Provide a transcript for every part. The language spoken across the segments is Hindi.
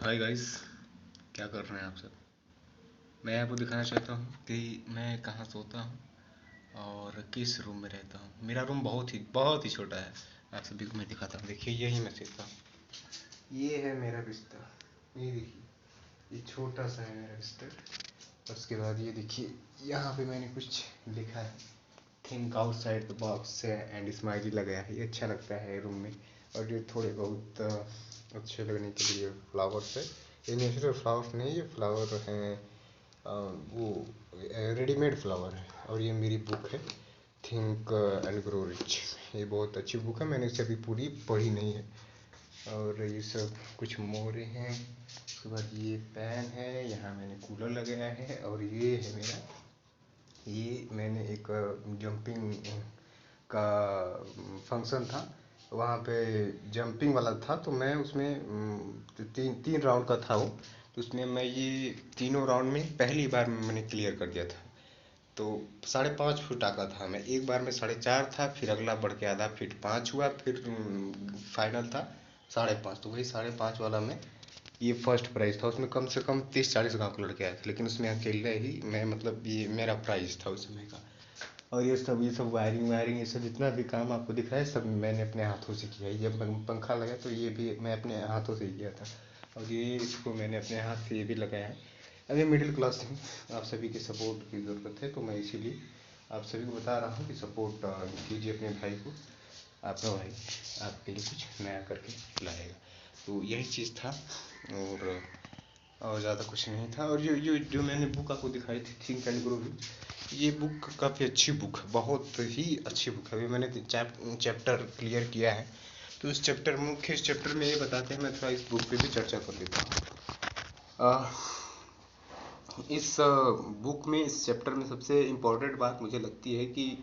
हाय गाइस, क्या कर रहे हैं आप सब। मैं आपको दिखाना चाहता हूँ कि मैं कहाँ सोता हूँ और किस रूम में रहता हूँ। मेरा रूम बहुत ही छोटा है। आप सभी को मैं दिखाता हूँ। देखिए, यही मैं सोता हूँ। ये है मेरा बिस्तर। ये देखिए, ये छोटा सा है मेरा बिस्तर। उसके बाद ये देखिए, यहाँ पे मैंने कुछ लिखा है, think outside the box and smiley लगाया है। ये अच्छा लगता है रूम में। और ये थोड़े बहुत अच्छे लगने के लिए फ्लावर्स है। ये नेचुरल फ्लावर्स नहीं, ये फ्लावर हैं वो रेडीमेड फ्लावर है। और ये मेरी बुक है, थिंक एंड ग्रो रिच। ये बहुत अच्छी बुक है, मैंने इसे अभी पूरी पढ़ी नहीं है। और ये सब कुछ मोरे हैं। उसके बाद ये पेन है, यहाँ मैंने कूलर लगाया है। और ये है मेरा, ये मैंने एक जंपिंग का फंक्शन था, वहाँ पे जंपिंग वाला था, तो मैं उसमें तीन तीन राउंड का था वो। तो उसमें मैं ये तीनों राउंड में पहली बार में मैंने क्लियर कर दिया था। तो 5.5 फुट आका था। मैं एक बार में 4.5 था, फिर अगला बढ़ के आधा फीट 5 हुआ, फिर फाइनल था 5.5। तो वही 5.5 वाला में ये फर्स्ट प्राइज़ था। उसमें कम से कम 30-40 गाँव के लड़के आए थे, लेकिन उसमें अकेले ही मैं, मतलब ये मेरा प्राइज़ था उस समय का। और ये सब वायरिंग वायरिंग, ये सब जितना भी काम आपको दिख रहा है, सब मैंने अपने हाथों से किया है। ये पंखा लगा तो ये भी मैं अपने हाथों से ही किया था। और ये इसको मैंने अपने हाथ से ये भी लगाया है। अभी मिडिल क्लास हूँ, आप सभी के सपोर्ट की ज़रूरत है, तो मैं इसीलिए आप सभी को बता रहा हूँ कि सपोर्ट कीजिए अपने भाई को। आपका भाई आपके लिए कुछ नया करके लाएगा। तो यही चीज़ था, और ज़्यादा कुछ नहीं था। और ये जो मैंने बुक आपको दिखाई थी, थिंक एंड ग्रो रिच, ये बुक काफ़ी अच्छी बुक है, बहुत ही अच्छी बुक है। अभी मैंने चैप्टर क्लियर किया है, तो इस चैप्टर में ये बताते हैं। मैं थोड़ा इस बुक पे भी चर्चा कर लेता हूँ। इस बुक में, इस चैप्टर में सबसे इम्पोर्टेंट बात मुझे लगती है कि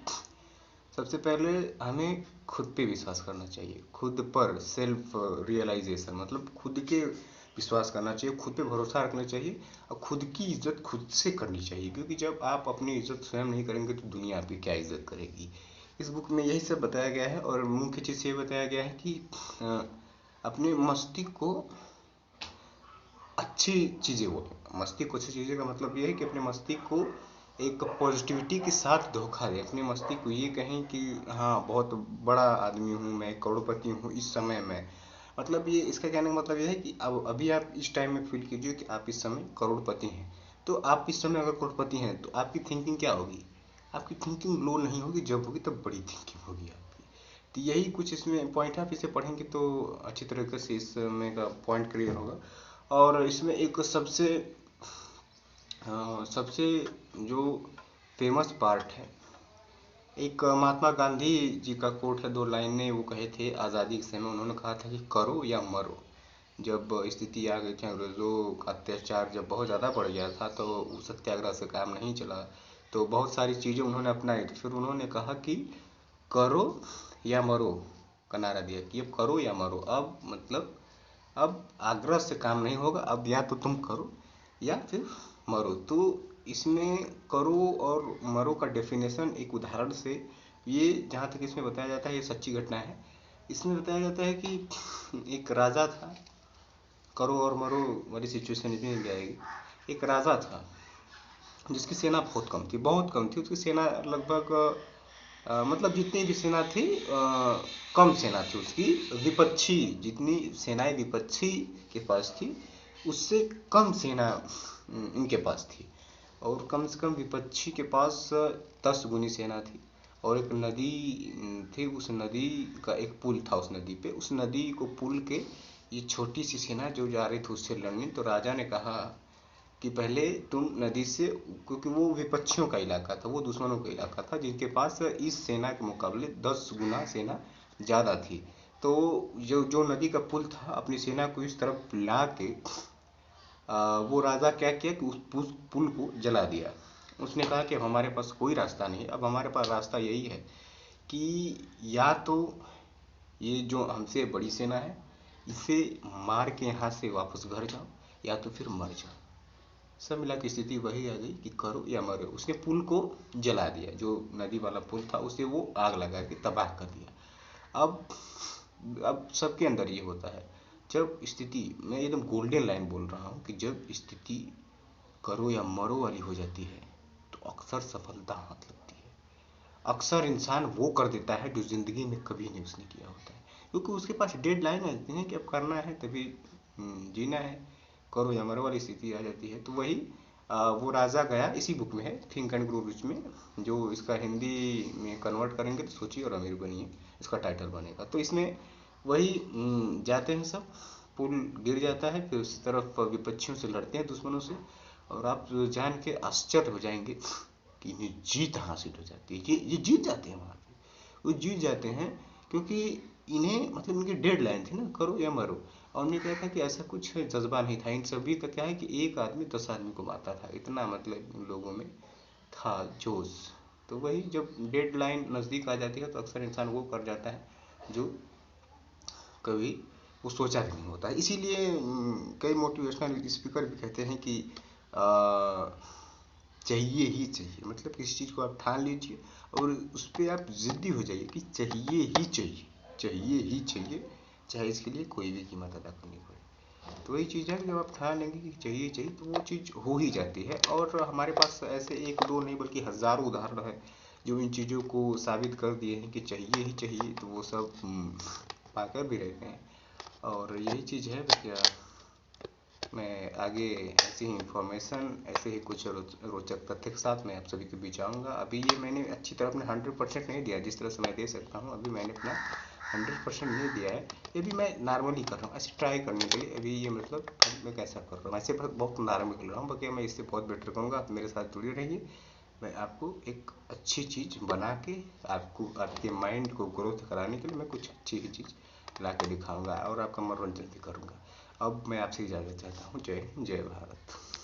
सबसे पहले हमें खुद पे विश्वास करना चाहिए। खुद पर सेल्फ रियलाइजेशन, मतलब खुद के विश्वास करना चाहिए, खुद पे भरोसा रखना चाहिए। और खुद की इज्जत खुद से करनी चाहिए, क्योंकि जब आप अपनी इज्जत स्वयं नहीं करेंगे तो दुनिया आपकी क्या इज्जत करेगी। इस बुक में यही सब बताया गया है। और मुख्य चीज़ ये बताया गया है कि अपने मस्तिष्क को अच्छी चीज़ें बोलें। मस्तिष्क को अच्छी चीज़ें का मतलब ये है कि अपने मस्तिष्क को एक पॉजिटिविटी के साथ धोखा दें। अपने मस्तिष्क को ये कहें कि हाँ, बहुत बड़ा आदमी हूँ मैं, करोड़पति हूँ इस समय में। मतलब ये, इसका कहने का मतलब ये है कि अब अभी आप इस टाइम में फील कीजिए कि आप इस समय करोड़पति हैं। तो आप इस समय अगर करोड़पति हैं तो आपकी थिंकिंग क्या होगी? आपकी थिंकिंग लो नहीं होगी, जब होगी तब बड़ी थिंकिंग होगी आपकी। तो यही कुछ इसमें पॉइंट है। आप इसे पढ़ेंगे तो अच्छी तरीके से इसमें का पॉइंट क्लियर होगा। और इसमें एक सबसे जो फेमस पार्ट है, एक महात्मा गांधी जी का कोट है, 2 लाइनें वो कहे थे आज़ादी के समय। उन्होंने कहा था कि करो या मरो। जब स्थिति आ गई थी, अंग्रेज़ों का अत्याचार जब बहुत ज़्यादा बढ़ गया था, तो सत्याग्रह से काम नहीं चला, तो बहुत सारी चीज़ें उन्होंने अपनाई। तो फिर उन्होंने कहा कि करो या मरो का नारा दिया कि अब करो या मरो। अब मतलब अब आग्रह से काम नहीं होगा, अब या तो तुम करो या फिर मरो। तो इसमें करो और मरो का डेफिनेशन एक उदाहरण से, ये जहाँ तक इसमें बताया जाता है, ये सच्ची घटना है। इसमें बताया जाता है कि एक राजा था। करो और मरो वाली सिचुएशन इसमें भी आएगी। एक राजा था जिसकी सेना बहुत कम थी, बहुत कम थी। उसकी सेना लगभग मतलब जितनी भी सेना थी, कम सेना थी उसकी। विपक्षी जितनी सेनाएं विपक्षी के पास थी, उससे कम सेना इनके पास थी। और कम से कम विपक्षी के पास 10 गुनी सेना थी। और एक नदी थी, उस नदी का एक पुल था। उस नदी पे, उस नदी को पुल के ये छोटी सी सेना जो जा रही थी उससे लड़ने, तो राजा ने कहा कि पहले तुम नदी से, क्योंकि वो विपक्षियों का इलाका था, वो दुश्मनों का इलाका था, जिनके पास इस सेना के मुकाबले 10 गुना सेना ज़्यादा थी। तो जो जो नदी का पुल था, अपनी सेना को इस तरफ ला के वो राजा क्या किया कि उस पुल को जला दिया। उसने कहा कि अब हमारे पास कोई रास्ता नहीं, अब हमारे पास रास्ता यही है कि या तो ये जो हमसे बड़ी सेना है, इसे मार के यहाँ से वापस घर जाओ, या तो फिर मर जाओ। सब मिला की स्थिति वही आ गई कि करो या मरो। उसने पुल को जला दिया, जो नदी वाला पुल था उसे वो आग लगा के तबाह कर दिया। अब सबके अंदर ये होता है। जब स्थिति, मैं एकदम गोल्डन लाइन बोल रहा हूँ, कि जब स्थिति करो या मरो वाली हो जाती है तो अक्सर सफलता हाथ लगती है। अक्सर इंसान वो कर देता है जो ज़िंदगी में कभी नहीं उसने किया होता है, क्योंकि उसके पास डेडलाइन आ जाती है कि अब करना है तभी जीना है, करो या मरो वाली स्थिति आ जाती है। तो वही वो राजा गया, इसी बुक में है, थिंक एंड ग्रो रिच में, जो इसका हिंदी में कन्वर्ट करेंगे तो सोचिए और अमीर बनिए, इसका टाइटल बनेगा। तो इसमें वही जाते हैं सब, पुल गिर जाता है, फिर उसी तरफ विपक्षियों से लड़ते हैं, दुश्मनों से, और आप जान के आश्चर्य हो जाएंगे कि इन्हें जीत हासिल हो जाती है। ये जीत जाते हैं वहाँ पे, वो जीत जाते हैं, क्योंकि इन्हें मतलब इनकी डेड लाइन थी ना, करो या मरो। और उन्हें क्या था कि ऐसा कुछ जज्बा नहीं था इन सभी का, क्या है कि एक आदमी 10 आदमी को मारता था, इतना मतलब इन लोगों में था जोश। तो वही जब डेड लाइन नज़दीक आ जाती है तो अक्सर इंसान वो कर जाता है जो कभी वो सोचा भी नहीं होता है। इसीलिए कई मोटिवेशनल स्पीकर भी कहते हैं कि चाहिए ही चाहिए, मतलब किसी चीज़ को आप ठान लीजिए और उस पर आप ज़िद्दी हो जाइए कि चाहिए ही चाहिए, चाहिए ही चाहिए, चाहे इसके लिए कोई भी कीमत अदा करनी पड़े। तो वही चीज़ है कि जब आप ठान लेंगे कि चाहिए चाहिए तो वो चीज़ हो ही जाती है। और हमारे पास ऐसे एक दो नहीं बल्कि हज़ारों उदाहरण है जो इन चीज़ों को साबित कर दिए हैं कि चाहिए ही चाहिए, तो वो सब पाकर भी रहते हैं। और यही चीज़ है भैया, मैं आगे ऐसी ही इंफॉर्मेशन, ऐसे ही कुछ रोचक तथ्य के साथ मैं आप सभी के बीच आऊँगा। अभी ये मैंने अच्छी तरह अपने 100% नहीं दिया जिस तरह से मैं दे सकता हूँ, अभी मैंने अपना 100% नहीं दिया है। ये भी मैं नॉर्मली कर रहा हूँ, ऐसे ट्राई करने के लिए। अभी ये मतलब मैं कैसा कर रहा हूँ, ऐसे बहुत नॉर्मल कर रहा हूँ, बाकी मैं इससे बहुत बेटर करूँगा। आप मेरे साथ जुड़े रहिए, मैं आपको एक अच्छी चीज़ बना के आपको, आपके माइंड को ग्रोथ कराने के लिए मैं कुछ अच्छी ही चीज़ ला के दिखाऊँगा और आपका मनोरंजन भी करूँगा। अब मैं आपसे इजाज़त चाहता हूँ। जय हिंद, जय भारत।